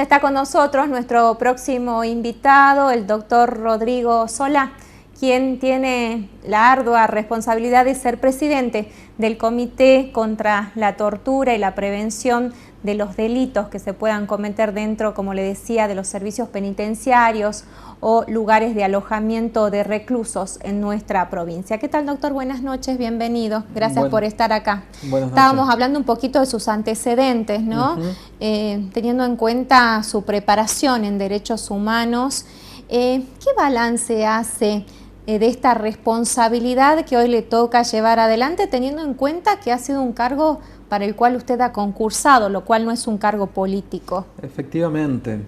Ya está con nosotros nuestro próximo invitado, el doctor Rodrigo Solá, quien tiene la ardua responsabilidad de ser presidente del Comité contra la Tortura y la Prevención de los Delitos que se puedan cometer dentro, como le decía, de los servicios penitenciarios o lugares de alojamiento de reclusos en nuestra provincia. ¿Qué tal, doctor? Buenas noches, bienvenido. Gracias por estar acá. Estábamos hablando un poquito de sus antecedentes, ¿no? Teniendo en cuenta su preparación en derechos humanos, ¿qué balance hace de esta responsabilidad que hoy le toca llevar adelante, teniendo en cuenta que ha sido un cargo para el cual usted ha concursado, lo cual no es un cargo político? Efectivamente.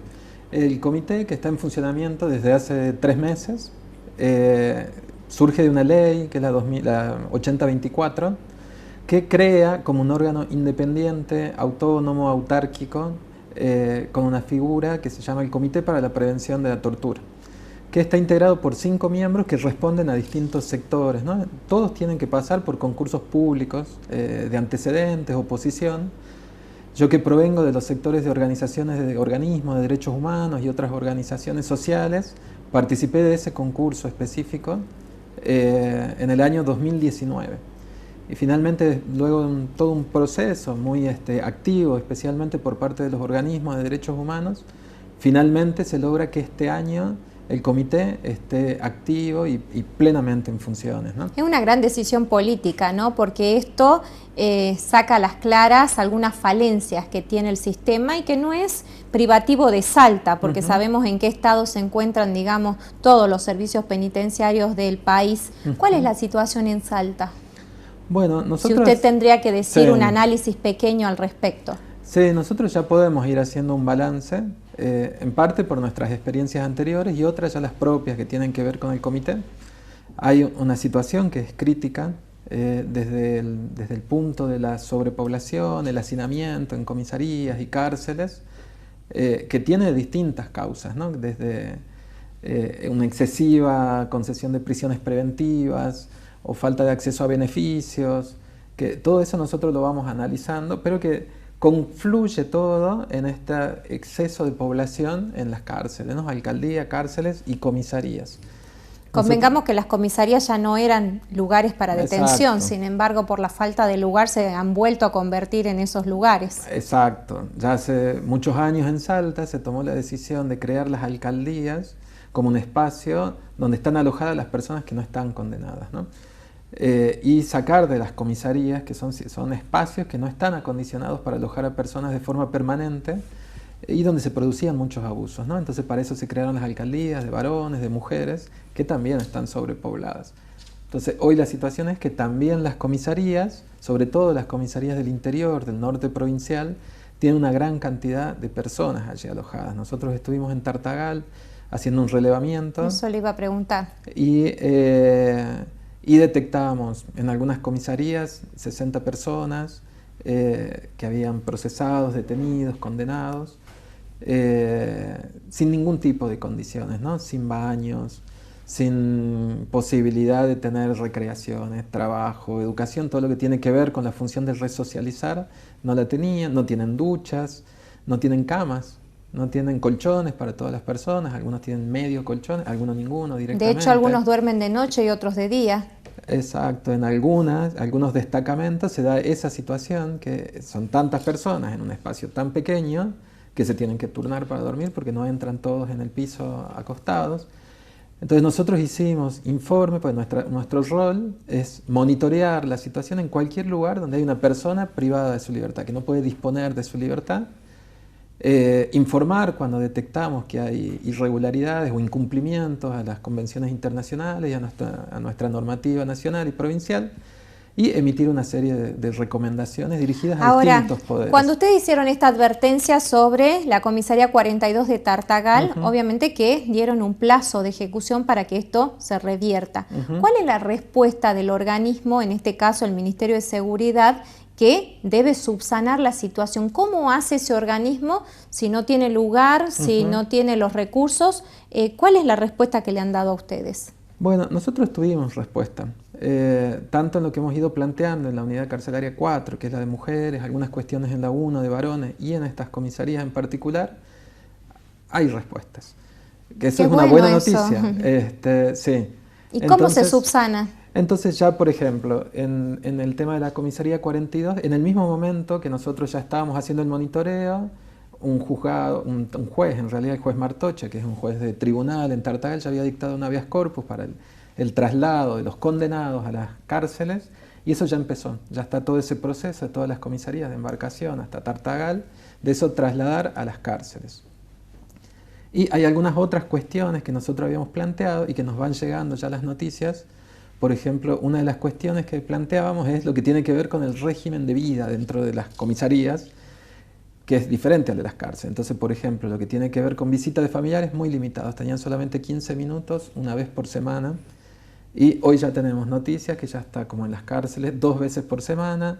El comité, que está en funcionamiento desde hace 3 meses, surge de una ley, que es la 8024, que crea como un órgano independiente, autónomo, autárquico, con una figura que se llama el Comité para la Prevención de la Tortura, que está integrado por 5 miembros que responden a distintos sectores, ¿no? Todos tienen que pasar por concursos públicos de antecedentes, oposición. Yo, que provengo de los sectores de organizaciones de organismos de derechos humanos y otras organizaciones sociales, participé de ese concurso específico en el año 2019. Y finalmente, luego de todo un proceso muy activo, especialmente por parte de los organismos de derechos humanos, finalmente se logra que este año el comité esté activo y plenamente en funciones, ¿no? Es una gran decisión política, ¿no? Porque esto saca a las claras algunas falencias que tiene el sistema y que no es privativo de Salta, porque sabemos en qué estado se encuentran, digamos, todos los servicios penitenciarios del país. ¿Cuál es la situación en Salta? Bueno, nosotros... Si usted tendría que decir un análisis pequeño al respecto. Sí, nosotros ya podemos ir haciendo un balance, en parte por nuestras experiencias anteriores y otras ya las propias que tienen que ver con el comité. Hay una situación que es crítica desde el punto de la sobrepoblación, el hacinamiento en comisarías y cárceles, que tiene distintas causas, ¿no? Desde una excesiva concesión de prisiones preventivas o falta de acceso a beneficios, que todo eso nosotros lo vamos analizando, pero que confluye todo en este exceso de población en las cárceles, ¿no? Alcaldía, cárceles y comisarías. Convengamos que las comisarías ya no eran lugares para detención, sin embargo, por la falta de lugar se han vuelto a convertir en esos lugares. Exacto. Ya hace muchos años en Salta se tomó la decisión de crear las alcaldías como un espacio donde están alojadas las personas que no están condenadas, ¿no? Y sacar de las comisarías, que son espacios que no están acondicionados para alojar a personas de forma permanente y donde se producían muchos abusos, ¿no? Entonces para eso se crearon las alcaldías de varones, de mujeres, que también están sobrepobladas. Entonces hoy la situación es que también las comisarías, sobre todo las comisarías del interior, del norte provincial, tienen una gran cantidad de personas allí alojadas. Nosotros estuvimos en Tartagal haciendo un relevamiento. Eso le iba a preguntar. Y detectábamos en algunas comisarías 60 personas que habían procesados, detenidos, condenados, sin ningún tipo de condiciones, ¿no? Sin baños, sin posibilidad de tener recreaciones, trabajo, educación, todo lo que tiene que ver con la función de resocializar, no la tenían, no tienen duchas, no tienen camas. No tienen colchones para todas las personas, algunos tienen medio colchones, algunos ninguno directamente. De hecho, algunos duermen de noche y otros de día. Exacto, en algunos destacamentos se da esa situación, que son tantas personas en un espacio tan pequeño que se tienen que turnar para dormir porque no entran todos en el piso acostados. Entonces nosotros hicimos informe, pues nuestro rol es monitorear la situación en cualquier lugar donde hay una persona privada de su libertad, que no puede disponer de su libertad. Informar cuando detectamos que hay irregularidades o incumplimientos a las convenciones internacionales y a nuestra normativa nacional y provincial, y emitir una serie de recomendaciones dirigidas a distintos poderes. Cuando ustedes hicieron esta advertencia sobre la comisaría 42 de Tartagal, obviamente que dieron un plazo de ejecución para que esto se revierta. ¿Cuál es la respuesta del organismo, en este caso el Ministerio de Seguridad, que debe subsanar la situación? ¿Cómo hace ese organismo si no tiene lugar, si no tiene los recursos? ¿Cuál es la respuesta que le han dado a ustedes? Bueno, nosotros tuvimos respuesta, tanto en lo que hemos ido planteando en la unidad carcelaria 4, que es la de mujeres, algunas cuestiones en la 1 de varones y en estas comisarías en particular. hay respuestas. Que eso Qué es una bueno buena eso. noticia. Sí. ¿Y cómo se subsana? Entonces ya, por ejemplo, en el tema de la comisaría 42, en el mismo momento que nosotros ya estábamos haciendo el monitoreo, un juzgado, un juez, en realidad el juez Martocha, que es un juez de tribunal en Tartagal, ya había dictado un habeas corpus para el traslado de los condenados a las cárceles, y eso ya empezó, ya está todo ese proceso de todas las comisarías de embarcación hasta Tartagal, de eso trasladar a las cárceles. Y hay algunas otras cuestiones que nosotros habíamos planteado y que nos van llegando ya las noticias. Por ejemplo, una de las cuestiones que planteábamos es lo que tiene que ver con el régimen de vida dentro de las comisarías, que es diferente al de las cárceles. Entonces, por ejemplo, lo que tiene que ver con visita de familiares, muy limitados. Tenían solamente 15 minutos, una vez por semana. Y hoy ya tenemos noticias que ya está como en las cárceles, 2 veces por semana,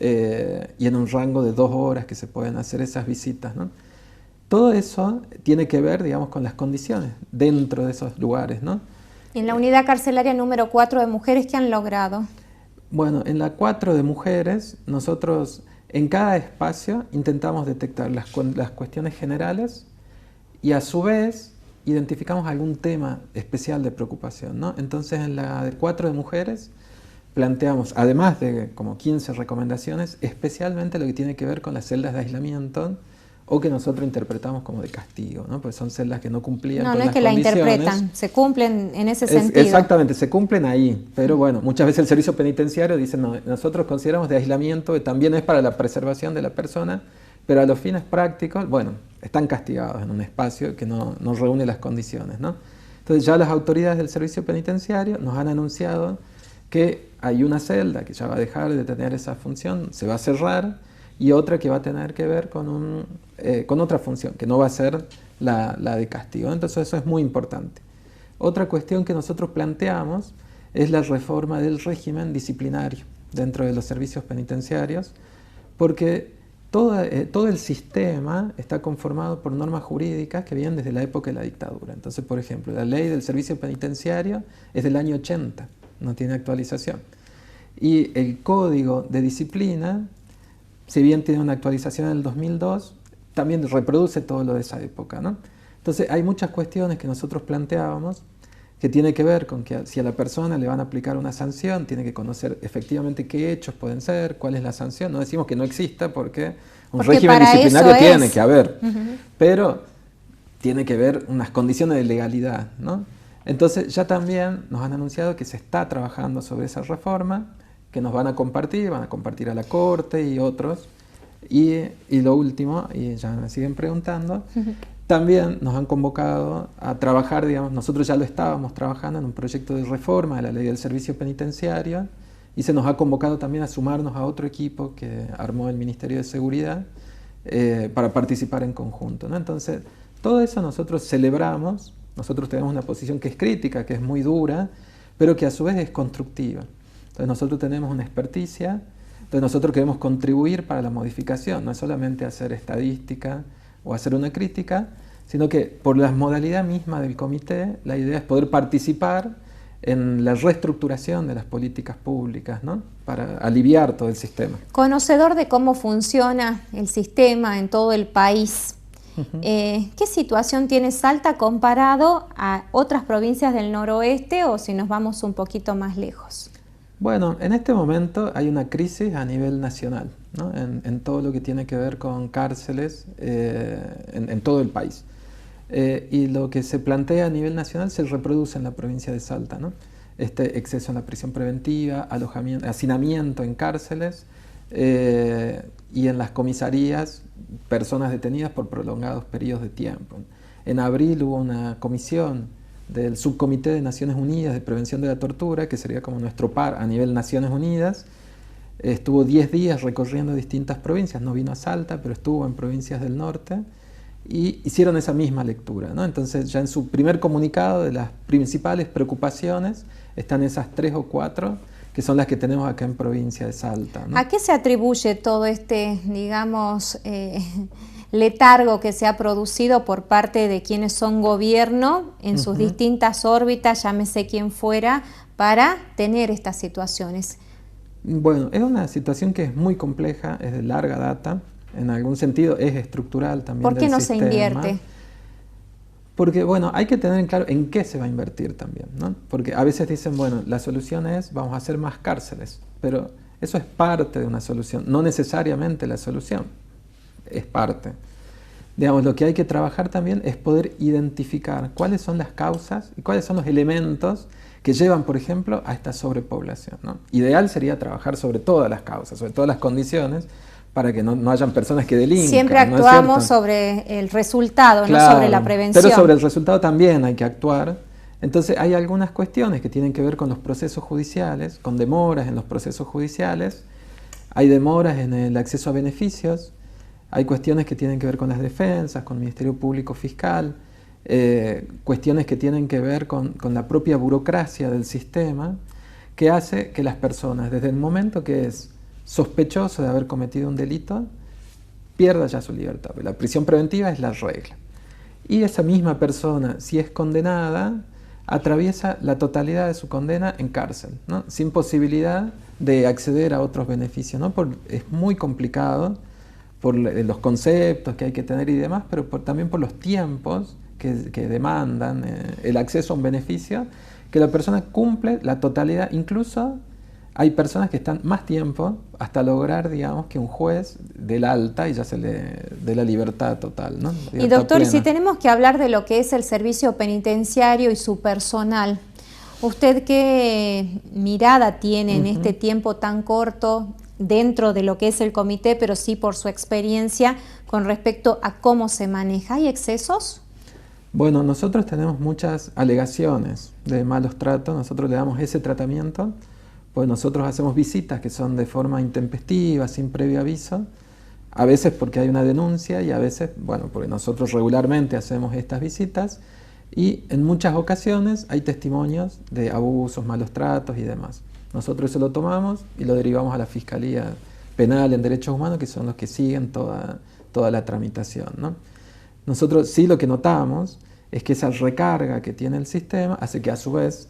y en un rango de 2 horas que se pueden hacer esas visitas, ¿no? Todo eso tiene que ver, digamos, con las condiciones dentro de esos lugares, ¿no? Y en la unidad carcelaria número 4 de mujeres, ¿qué han logrado? Bueno, en la 4 de mujeres, nosotros en cada espacio intentamos detectar las cuestiones generales y a su vez identificamos algún tema especial de preocupación, ¿no? Entonces en la de 4 de mujeres planteamos, además de como 15 recomendaciones, especialmente lo que tiene que ver con las celdas de aislamiento o que nosotros interpretamos como de castigo, ¿no? Porque son celdas que no cumplían con No las es que la condiciones. interpretan, se cumplen en ese sentido. Exactamente, se cumplen ahí, pero bueno, muchas veces el servicio penitenciario dice, no, nosotros consideramos de aislamiento que también es para la preservación de la persona, pero a los fines prácticos, bueno, están castigados en un espacio que no reúne las condiciones, ¿no? Entonces ya las autoridades del servicio penitenciario nos han anunciado que hay una celda que ya va a dejar de tener esa función, se va a cerrar, y otra que va a tener que ver con otra función, que no va a ser la de castigo. Entonces eso es muy importante. Otra cuestión que nosotros planteamos es la reforma del régimen disciplinario dentro de los servicios penitenciarios, porque todo el sistema está conformado por normas jurídicas que vienen desde la época de la dictadura. Entonces, por ejemplo, la ley del servicio penitenciario es del año 80, no tiene actualización. Y el código de disciplina, si bien tiene una actualización en el 2002, también reproduce todo lo de esa época, ¿no? Entonces hay muchas cuestiones que nosotros planteábamos que tiene que ver con que si a la persona le van a aplicar una sanción, tiene que conocer efectivamente qué hechos pueden ser, cuál es la sanción. No decimos que no exista porque régimen disciplinario tiene que haber, pero tiene que haber unas condiciones de legalidad, ¿no? Entonces ya también nos han anunciado que se está trabajando sobre esa reforma, que nos van a compartir a la Corte y otros. Y lo último, y ya me siguen preguntando, también nos han convocado a trabajar, digamos, nosotros ya lo estábamos trabajando en un proyecto de reforma de la ley del servicio penitenciario, y se nos ha convocado también a sumarnos a otro equipo que armó el Ministerio de Seguridad para participar en conjunto, ¿no? Entonces, todo eso nosotros celebramos, nosotros tenemos una posición que es crítica, que es muy dura, pero que a su vez es constructiva. Entonces nosotros tenemos una experticia, entonces nosotros queremos contribuir para la modificación, no es solamente hacer estadística o hacer una crítica, sino que por la modalidad misma del comité, la idea es poder participar en la reestructuración de las políticas públicas, ¿no? Para aliviar todo el sistema. Conocedor de cómo funciona el sistema en todo el país, ¿qué situación tiene Salta comparado a otras provincias del noroeste o si nos vamos un poquito más lejos? Bueno, en este momento hay una crisis a nivel nacional, ¿no? En todo lo que tiene que ver con cárceles en todo el país. Y lo que se plantea a nivel nacional se reproduce en la provincia de Salta, ¿no? Este exceso en la prisión preventiva, hacinamiento en cárceles y en las comisarías, personas detenidas por prolongados periodos de tiempo. En abril hubo una comisión del Subcomité de Naciones Unidas de Prevención de la Tortura, que sería como nuestro par a nivel Naciones Unidas. Estuvo 10 días recorriendo distintas provincias, no vino a Salta, pero estuvo en provincias del norte, y hicieron esa misma lectura, ¿no? Entonces ya en su primer comunicado de las principales preocupaciones están esas 3 o 4 que son las que tenemos acá en provincia de Salta, ¿no? ¿A qué se atribuye todo este, digamos, letargo que se ha producido por parte de quienes son gobierno en sus distintas órbitas, llámese quien fuera, para tener estas situaciones? Bueno, es una situación que es muy compleja, es de larga data, en algún sentido es estructural también. ¿Por qué del no sistema. se invierte? Porque, bueno, hay que tener en claro en qué se va a invertir también, ¿no? Porque a veces dicen, bueno, la solución es, vamos a hacer más cárceles, pero eso es parte de una solución, no necesariamente la solución, es parte. Digamos, lo que hay que trabajar también es poder identificar cuáles son las causas y cuáles son los elementos que llevan, por ejemplo, a esta sobrepoblación, ¿no? Ideal sería trabajar sobre todas las causas, sobre todas las condiciones, para que no hayan personas que delincan. Siempre actuamos, ¿no es sobre el resultado, claro, no sobre la prevención. Pero sobre el resultado también hay que actuar. Entonces hay algunas cuestiones que tienen que ver con los procesos judiciales, con demoras en los procesos judiciales, hay demoras en el acceso a beneficios, hay cuestiones que tienen que ver con las defensas, con el Ministerio Público Fiscal, cuestiones que tienen que ver con la propia burocracia del sistema, que hace que las personas, desde el momento que es sospechoso de haber cometido un delito, pierda ya su libertad. La prisión preventiva es la regla. Y esa misma persona, si es condenada, atraviesa la totalidad de su condena en cárcel, ¿no? Sin posibilidad de acceder a otros beneficios, ¿no? Es muy complicado por los conceptos que hay que tener y demás, pero también por los tiempos que demandan el acceso a un beneficio, que la persona cumple la totalidad. Incluso hay personas que están más tiempo hasta lograr, digamos, que un juez dé el alta y ya se le dé la libertad total, ¿no? Libertad y doctor, plena. Si tenemos que hablar de lo que es el servicio penitenciario y su personal, ¿usted qué mirada tiene en este tiempo tan corto dentro de lo que es el comité, pero sí por su experiencia con respecto a cómo se maneja? ¿Hay excesos? Bueno, nosotros tenemos muchas alegaciones de malos tratos, nosotros le damos ese tratamiento, pues nosotros hacemos visitas que son de forma intempestiva, sin previo aviso, a veces porque hay una denuncia y a veces, bueno, porque nosotros regularmente hacemos estas visitas y en muchas ocasiones hay testimonios de abusos, malos tratos y demás. Nosotros eso lo tomamos y lo derivamos a la Fiscalía Penal en Derechos Humanos, que son los que siguen toda la tramitación, ¿no? Nosotros sí lo que notamos es que esa recarga que tiene el sistema hace que a su vez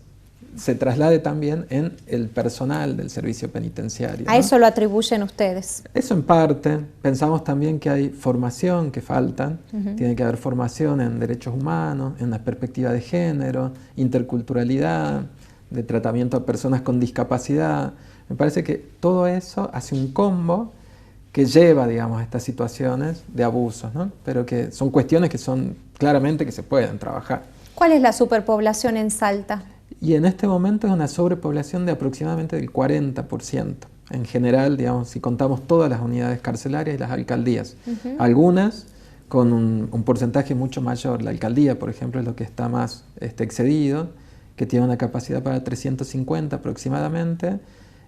se traslade también en el personal del servicio penitenciario, ¿no? ¿A eso lo atribuyen ustedes? Eso en parte. Pensamos también que hay formación que falta. Tiene que haber formación en derechos humanos, en la perspectiva de género, interculturalidad, de tratamiento a personas con discapacidad. Me parece que todo eso hace un combo que lleva, digamos, a estas situaciones de abusos, ¿no? Pero que son cuestiones que son claramente que se pueden trabajar. ¿Cuál es la superpoblación en Salta? Y en este momento es una sobrepoblación de aproximadamente del 40%. En general, digamos, si contamos todas las unidades carcelarias y las alcaldías. Algunas con un porcentaje mucho mayor. La alcaldía, por ejemplo, es lo que está más excedido, que tiene una capacidad para 350 aproximadamente,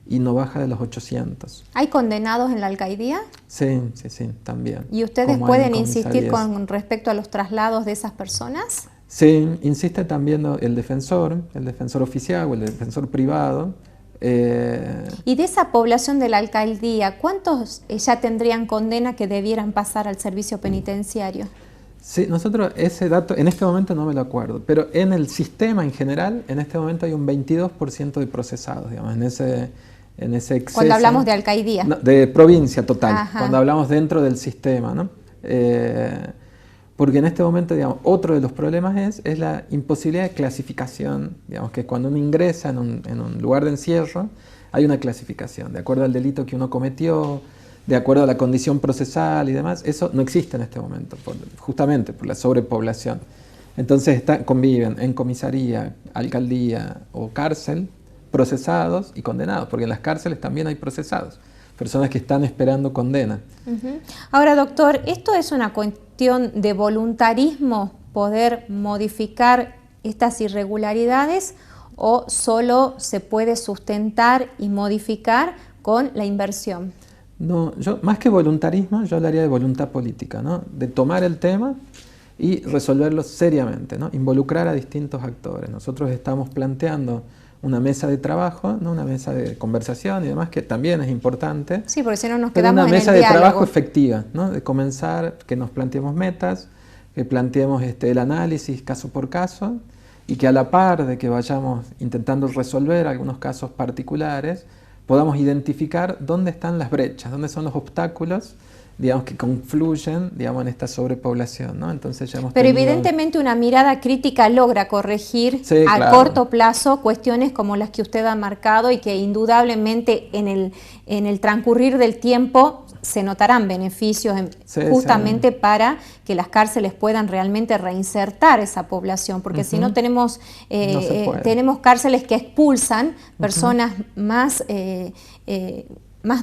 y no baja de los 800. ¿Hay condenados en la alcaldía? Sí, también. ¿Y ustedes pueden insistir con respecto a los traslados de esas personas? Sí, insiste también el defensor oficial o el defensor privado. Y de esa población de la alcaldía, ¿cuántos ya tendrían condena que debieran pasar al servicio penitenciario? Sí, nosotros ese dato en este momento no me lo acuerdo, pero en el sistema en general, en este momento hay un 22% de procesados, digamos, en ese exceso. Cuando hablamos de alcaldía. No, de provincia total, Ajá. Cuando hablamos dentro del sistema, ¿no? Porque en este momento, digamos, otro de los problemas es la imposibilidad de clasificación, digamos, que cuando uno ingresa en un lugar de encierro, hay una clasificación, de acuerdo al delito que uno cometió, de acuerdo a la condición procesal y demás. Eso no existe en este momento, justamente por la sobrepoblación. Entonces conviven en comisaría, alcaldía o cárcel, procesados y condenados, porque en las cárceles también hay procesados, personas que están esperando condena. Ahora, doctor, ¿esto es una cuestión de voluntarismo poder modificar estas irregularidades o solo se puede sustentar y modificar con la inversión? No, yo más que voluntarismo, yo hablaría de voluntad política, ¿no? De tomar el tema y resolverlo seriamente, ¿no? Involucrar a distintos actores. Nosotros estamos planteando una mesa de trabajo, ¿no? Una mesa de conversación y demás, que también es importante. Sí, porque si no nos quedamos en el diálogo. Una mesa de trabajo efectiva, ¿no? De comenzar, que nos planteemos metas, que planteemos el análisis caso por caso y que a la par de que vayamos intentando resolver algunos casos particulares, podamos identificar dónde están las brechas, dónde son los obstáculos digamos, que confluyen, digamos, en esta sobrepoblación, ¿no? Entonces ya hemos Pero tenido... evidentemente una mirada crítica logra corregir Sí, a claro. corto plazo cuestiones como las que usted ha marcado y que indudablemente en el transcurrir del tiempo se notarán beneficios justamente sí. para que las cárceles puedan realmente reinsertar esa población, porque si no tenemos, No se puede. tenemos cárceles que expulsan personas más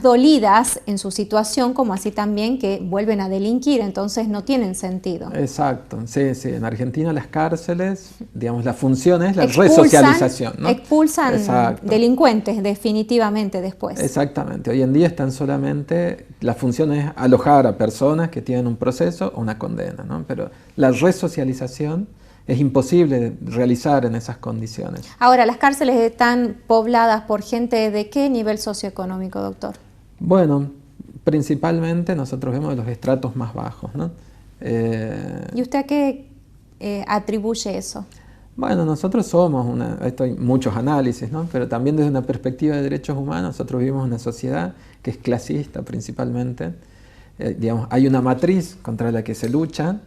dolidas en su situación, como así también que vuelven a delinquir, entonces no tienen sentido. Exacto, sí, sí. En Argentina las cárceles, digamos, la función es la resocialización, ¿no? Expulsan Exacto. Delincuentes definitivamente después. Exactamente. Hoy en día están solamente, la función es alojar a personas que tienen un proceso o una condena, ¿no? Pero la resocialización es imposible realizar en esas condiciones. Ahora, ¿las cárceles están pobladas por gente de qué nivel socioeconómico, doctor? Bueno, principalmente nosotros vemos de los estratos más bajos, ¿no? ¿Y usted a qué atribuye eso? Bueno, nosotros somos esto hay muchos análisis, ¿no? Pero también desde una perspectiva de derechos humanos, nosotros vivimos una sociedad que es clasista principalmente. Digamos, hay una matriz contra la que se lucha,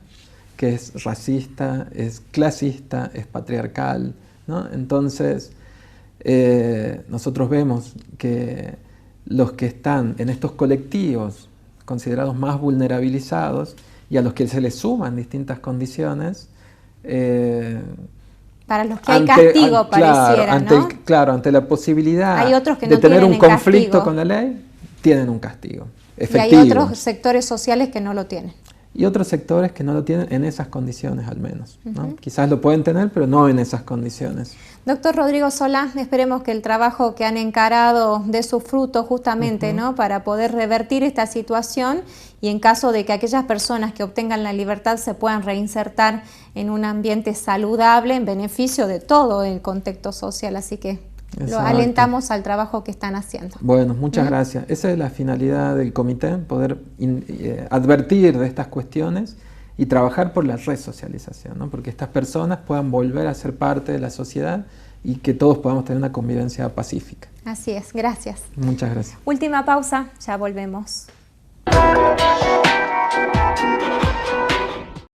que es racista, es clasista, es patriarcal, ¿no? Entonces, nosotros vemos que los que están en estos colectivos considerados más vulnerabilizados y a los que se les suman distintas condiciones, para los que hay castigo, pareciera, ¿no? Claro, ante la posibilidad hay otros que de no tener un conflicto castigo. con la ley, tienen un castigo efectivo. Y hay otros sectores sociales que no lo tienen. Y otros sectores que no lo tienen en esas condiciones al menos, ¿no? Quizás lo pueden tener, pero no en esas condiciones. Doctor Rodrigo Solá, esperemos que el trabajo que han encarado dé su fruto justamente, ¿no? Para poder revertir esta situación y en caso de que aquellas personas que obtengan la libertad se puedan reinsertar en un ambiente saludable en beneficio de todo el contexto social. Así que lo alentamos al trabajo que están haciendo. Bueno, muchas gracias. Esa es la finalidad del comité, poder advertir de estas cuestiones y trabajar por la resocialización, ¿no? Porque estas personas puedan volver a ser parte de la sociedad y que todos podamos tener una convivencia pacífica. Así es, gracias. Muchas gracias. Última pausa, ya volvemos.